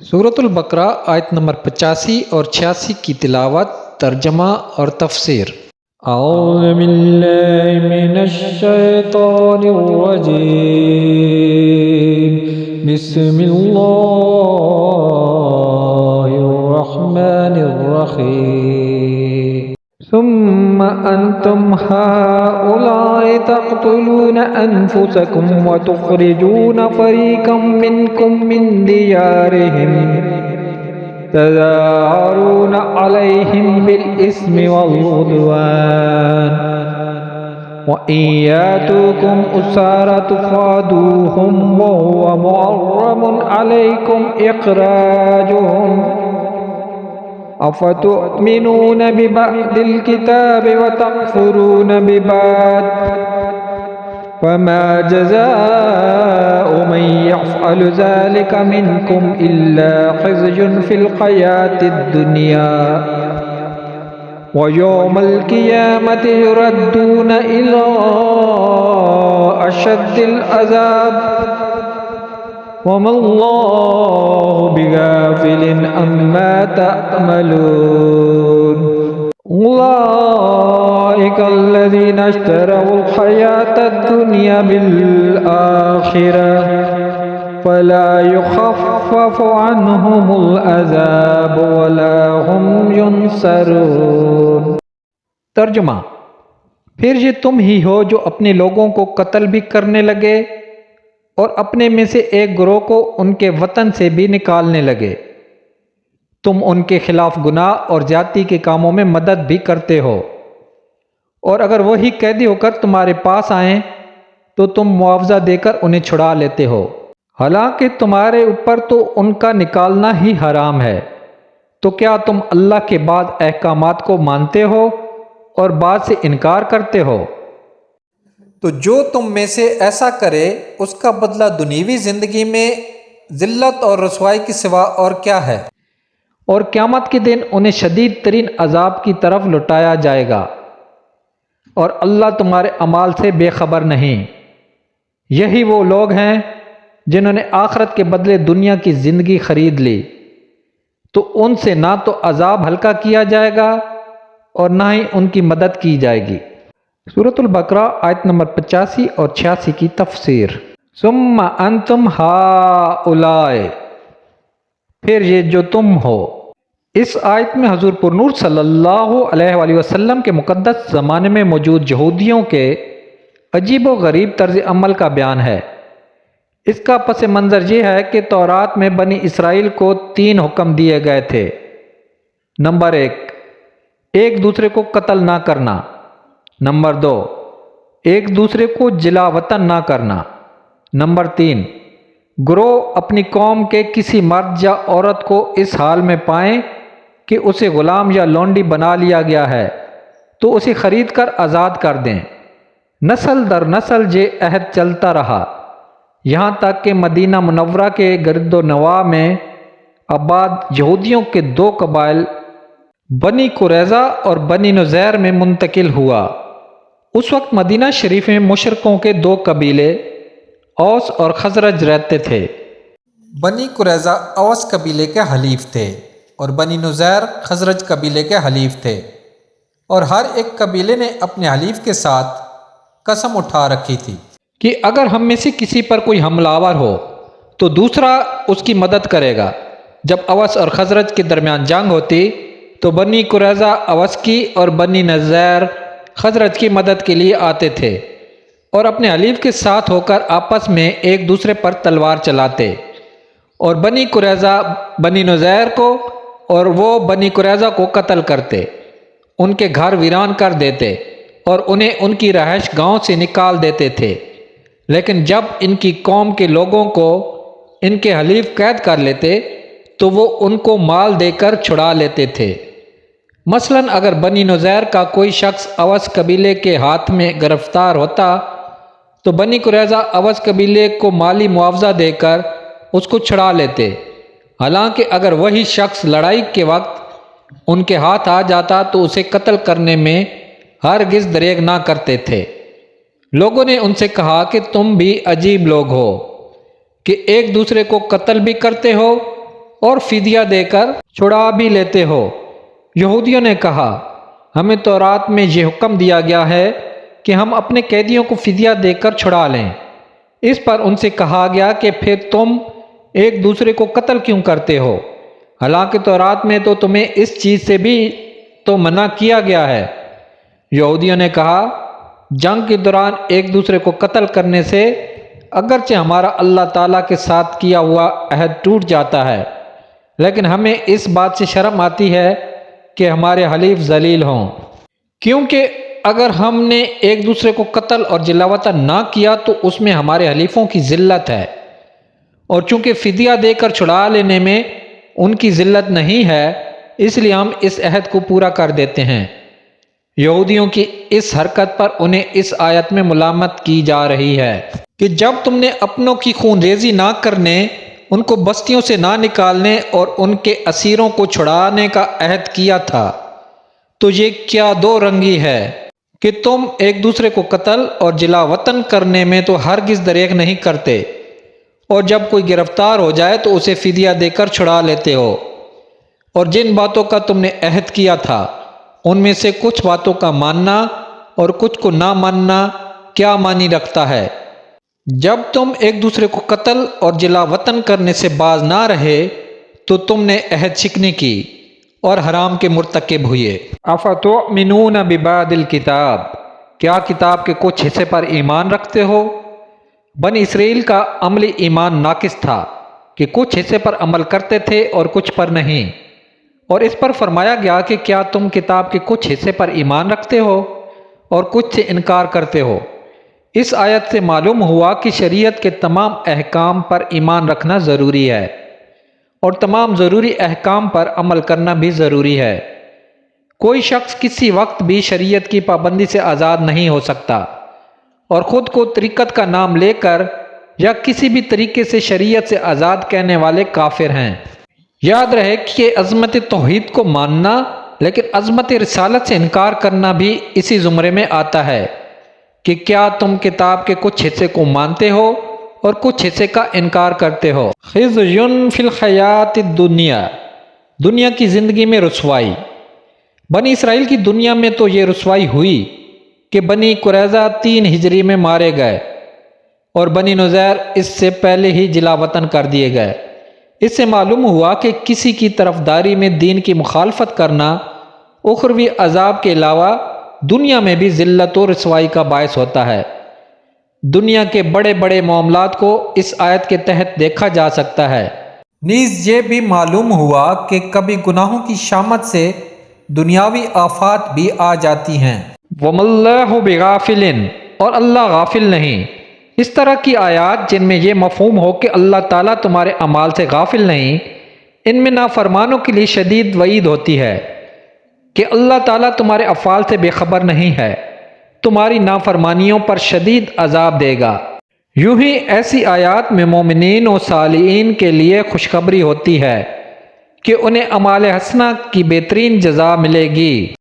سورۃ البقرہ آیت نمبر 85 اور 86 کی تلاوت، ترجمہ اور تفسیر۔ اعوذ باللہ من الشیطان الرجیم، بسم اللہ الرحمن الرحیم۔ ثم انتم هؤلاء تقتلون انفسكم وتخرجون فريقا منكم من ديارهم تظاهرون عليهم بالإثم والعدوان وإن يأتوكم أسارى تفادوهم وهو محرم عليكم إخراجهم أفتؤمنون ببعض الكتاب وتكفرون ببعض فما جزاء من يفعل ذلك منكم إلا خزي في الحياة الدنيا ويوم القيامة يردون إلى أشد العذاب وما الله بغافل عما تعملون أولئك الذين اشتروا الحياة الدنيا بالآخرة فلا يخفف عنهم العذاب ولا هم ينصرون۔ ترجمہ: پھر یہ تم ہی ہو جو اپنے لوگوں کو قتل بھی کرنے لگے اور اپنے میں سے ایک گروہ کو ان کے وطن سے بھی نکالنے لگے۔ تم ان کے خلاف گناہ اور زیادتی کے کاموں میں مدد بھی کرتے ہو، اور اگر وہی قیدی ہو کر تمہارے پاس آئیں تو تم معاوضہ دے کر انہیں چھڑا لیتے ہو، حالانکہ تمہارے اوپر تو ان کا نکالنا ہی حرام ہے۔ تو کیا تم اللہ کے بعض احکامات کو مانتے ہو اور بعض سے انکار کرتے ہو؟ تو جو تم میں سے ایسا کرے اس کا بدلہ دنیوی زندگی میں ذلت اور رسوائی کے سوا اور کیا ہے، اور قیامت کے دن انہیں شدید ترین عذاب کی طرف لٹایا جائے گا، اور اللہ تمہارے اعمال سے بے خبر نہیں۔ یہی وہ لوگ ہیں جنہوں نے آخرت کے بدلے دنیا کی زندگی خرید لی، تو ان سے نہ تو عذاب ہلکا کیا جائے گا اور نہ ہی ان کی مدد کی جائے گی۔ سورۃ البقرہ آیت نمبر 85 اور 86 کی تفسیر۔ ثم انتم ہؤلاء، پھر یہ جو تم ہو۔ اس آیت میں حضور پر نور صلی اللہ علیہ وآلہ وسلم کے مقدس زمانے میں موجود یہودیوں کے عجیب و غریب طرز عمل کا بیان ہے۔ اس کا پس منظر یہ ہے کہ تورات میں بنی اسرائیل کو 3 حکم دیے گئے تھے۔ نمبر 1، ایک دوسرے کو قتل نہ کرنا۔ نمبر 2، ایک دوسرے کو جلا وطن نہ کرنا۔ نمبر 3، گروہ اپنی قوم کے کسی مرد یا عورت کو اس حال میں پائیں کہ اسے غلام یا لونڈی بنا لیا گیا ہے تو اسے خرید کر آزاد کر دیں۔ نسل در نسل یہ عہد چلتا رہا، یہاں تک کہ مدینہ منورہ کے گرد و نواح میں آباد یہودیوں کے 2 قبائل بنی قریظہ اور بنی نذیر میں منتقل ہوا۔ اس وقت مدینہ شریف میں مشرکوں کے 2 قبیلے اوس اور خزرج رہتے تھے۔ بنی قریظہ اوس قبیلے کے حلیف تھے اور بنی نذیر خزرج قبیلے کے حلیف تھے، اور ہر ایک قبیلے نے اپنے حلیف کے ساتھ قسم اٹھا رکھی تھی کہ اگر ہم میں سے کسی پر کوئی حملہ آور ہو تو دوسرا اس کی مدد کرے گا۔ جب اوس اور خزرج کے درمیان جنگ ہوتی تو بنی قریظہ اوس کی اور بنی نذیر خزرج کی مدد کے لیے آتے تھے اور اپنے حلیف کے ساتھ ہو کر آپس میں ایک دوسرے پر تلوار چلاتے، اور بنی قریظہ بنی نذیر کو اور وہ بنی قریظہ کو قتل کرتے، ان کے گھر ویران کر دیتے اور انہیں ان کی رہائش گاہوں سے نکال دیتے تھے۔ لیکن جب ان کی قوم کے لوگوں کو ان کے حلیف قید کر لیتے تو وہ ان کو مال دے کر چھڑا لیتے تھے۔ مثلاً اگر بنی نذیر کا کوئی شخص اوس قبیلے کے ہاتھ میں گرفتار ہوتا تو بنی قریظہ اوس قبیلے کو مالی معاوضہ دے کر اس کو چھڑا لیتے، حالانکہ اگر وہی شخص لڑائی کے وقت ان کے ہاتھ آ جاتا تو اسے قتل کرنے میں ہرگز دریغ نہ کرتے تھے۔ لوگوں نے ان سے کہا کہ تم بھی عجیب لوگ ہو کہ ایک دوسرے کو قتل بھی کرتے ہو اور فدیہ دے کر چھڑا بھی لیتے ہو۔ یہودیوں نے کہا ہمیں تورات میں یہ حکم دیا گیا ہے کہ ہم اپنے قیدیوں کو فدیہ دے کر چھڑا لیں۔ اس پر ان سے کہا گیا کہ پھر تم ایک دوسرے کو قتل کیوں کرتے ہو؟ حالانکہ تورات میں تو تمہیں اس چیز سے بھی تو منع کیا گیا ہے۔ یہودیوں نے کہا جنگ کے دوران ایک دوسرے کو قتل کرنے سے اگرچہ ہمارا اللہ تعالیٰ کے ساتھ کیا ہوا عہد ٹوٹ جاتا ہے، لیکن ہمیں اس بات سے شرم آتی ہے کہ ہمارے حلیف ذلیل ہوں، کیونکہ اگر ہم نے ایک دوسرے کو قتل اور جلاوطن نہ کیا تو اس میں ہمارے حلیفوں کی ذلت ہے، اور چونکہ فدیہ دے کر چھڑا لینے میں ان کی ذلت نہیں ہے اس لیے ہم اس عہد کو پورا کر دیتے ہیں۔ یہودیوں کی اس حرکت پر انہیں اس آیت میں ملامت کی جا رہی ہے کہ جب تم نے اپنوں کی خون ریزی نہ کرنے، ان کو بستیوں سے نہ نکالنے اور ان کے اسیروں کو چھڑانے کا عہد کیا تھا تو یہ کیا دو رنگی ہے کہ تم ایک دوسرے کو قتل اور جلا وطن کرنے میں تو ہرگز دریغ نہیں کرتے، اور جب کوئی گرفتار ہو جائے تو اسے فدیہ دے کر چھڑا لیتے ہو۔ اور جن باتوں کا تم نے عہد کیا تھا ان میں سے کچھ باتوں کا ماننا اور کچھ کو نہ ماننا کیا معنی رکھتا ہے؟ جب تم ایک دوسرے کو قتل اور جلا وطن کرنے سے باز نہ رہے تو تم نے عہد شکنی کی اور حرام کے مرتکب ہوئے۔ افتؤمنون ببعض الکتاب، کیا کتاب کے کچھ حصے پر ایمان رکھتے ہو؟ بنی اسرائیل کا عملی ایمان ناقص تھا کہ کچھ حصے پر عمل کرتے تھے اور کچھ پر نہیں، اور اس پر فرمایا گیا کہ کیا تم کتاب کے کچھ حصے پر ایمان رکھتے ہو اور کچھ سے انکار کرتے ہو۔ اس آیت سے معلوم ہوا کہ شریعت کے تمام احکام پر ایمان رکھنا ضروری ہے اور تمام ضروری احکام پر عمل کرنا بھی ضروری ہے۔ کوئی شخص کسی وقت بھی شریعت کی پابندی سے آزاد نہیں ہو سکتا، اور خود کو طریقت کا نام لے کر یا کسی بھی طریقے سے شریعت سے آزاد کہنے والے کافر ہیں۔ یاد رہے کہ عظمت توحید کو ماننا لیکن عظمت رسالت سے انکار کرنا بھی اسی زمرے میں آتا ہے کہ کیا تم کتاب کے کچھ حصے کو مانتے ہو اور کچھ حصے کا انکار کرتے ہو۔ خزی فی الحیات الدنیا، دنیا کی زندگی میں رسوائی۔ بنی اسرائیل کی دنیا میں تو یہ رسوائی ہوئی کہ بنی قریظہ 3 ہجری میں مارے گئے اور بنی نذیر اس سے پہلے ہی جلا وطن کر دیے گئے۔ اس سے معلوم ہوا کہ کسی کی طرفداری میں دین کی مخالفت کرنا اخروی عذاب کے علاوہ دنیا میں بھی ذلت و رسوائی کا باعث ہوتا ہے۔ دنیا کے بڑے بڑے معاملات کو اس آیت کے تحت دیکھا جا سکتا ہے۔ نیز یہ بھی معلوم ہوا کہ کبھی گناہوں کی شامت سے دنیاوی آفات بھی آ جاتی ہیں۔ وَمَا اللَّهُ بِغَافِلٍ، اور اللہ غافل نہیں۔ اس طرح کی آیات جن میں یہ مفہوم ہو کہ اللہ تعالیٰ تمہارے اعمال سے غافل نہیں، ان میں نافرمانوں کے لیے شدید وعید ہوتی ہے کہ اللہ تعالیٰ تمہارے افعال سے بے خبر نہیں ہے، تمہاری نافرمانیوں پر شدید عذاب دے گا۔ یوں ہی ایسی آیات میں مومنین و صالحین کے لیے خوشخبری ہوتی ہے کہ انہیں اعمال حسنہ کی بہترین جزا ملے گی۔